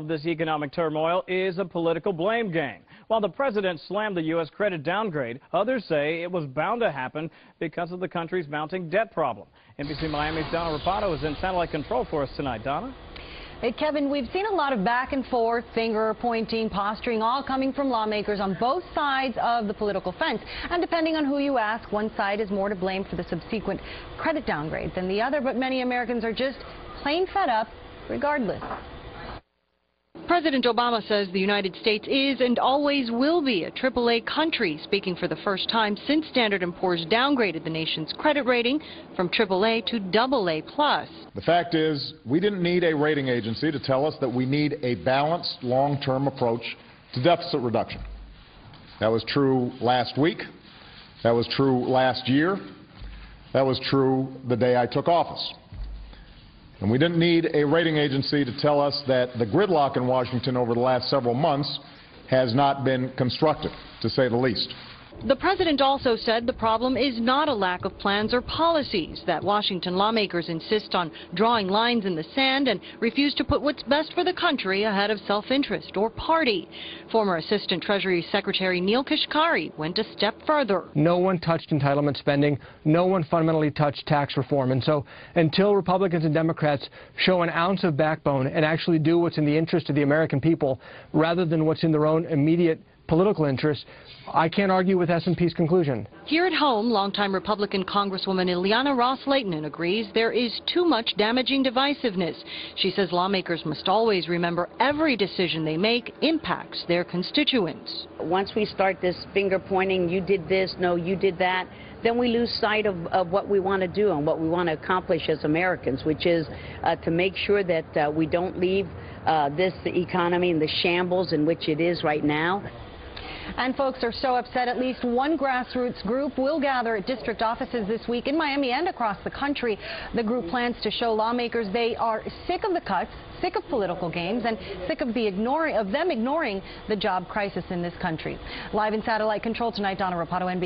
This economic turmoil is a political blame game. While the president slammed the U.S. credit downgrade, others say it was bound to happen because of the country's mounting debt problem. NBC Miami's Donna Rapato is in satellite control for us tonight. Donna? Hey, Kevin, we've seen a lot of back and forth, finger pointing, posturing, all coming from lawmakers on both sides of the political fence. And depending on who you ask, one side is more to blame for the subsequent credit downgrade than the other. But many Americans are just plain fed up regardless. President Obama says the United States is and always will be a AAA country, speaking for the first time since Standard & Poor's downgraded the nation's credit rating from AAA to AA+. The fact is, we didn't need a rating agency to tell us that we need a balanced, long-term approach to deficit reduction. That was true last week. That was true last year. That was true the day I took office. And we didn't need a rating agency to tell us that the gridlock in Washington over the last several months has not been constructive, to say the least. The president also said the problem is not a lack of plans or policies, that Washington lawmakers insist on drawing lines in the sand and refuse to put what's best for the country ahead of self-interest or party. Former Assistant Treasury Secretary Neil Kashkari went a step further. No one touched entitlement spending. No one fundamentally touched tax reform. And so until Republicans and Democrats show an ounce of backbone and actually do what's in the interest of the American people rather than what's in their own immediate political interests, I can't argue with S&P's conclusion. Here at home, longtime Republican Congresswoman Ileana Ros-Lehtinen agrees there is too much damaging divisiveness. She says lawmakers must always remember every decision they make impacts their constituents. Once we start this finger pointing, you did this, no, you did that, then we lose sight of what we want to do and what we want to accomplish as Americans, which is to make sure that we don't leave this economy in the shambles in which it is right now. And folks are so upset, at least one grassroots group will gather at district offices this week in Miami and across the country. The group plans to show lawmakers they are sick of the cuts, sick of political games, and sick of them ignoring the job crisis in this country. Live in satellite control tonight, Donna Rapato, NBC.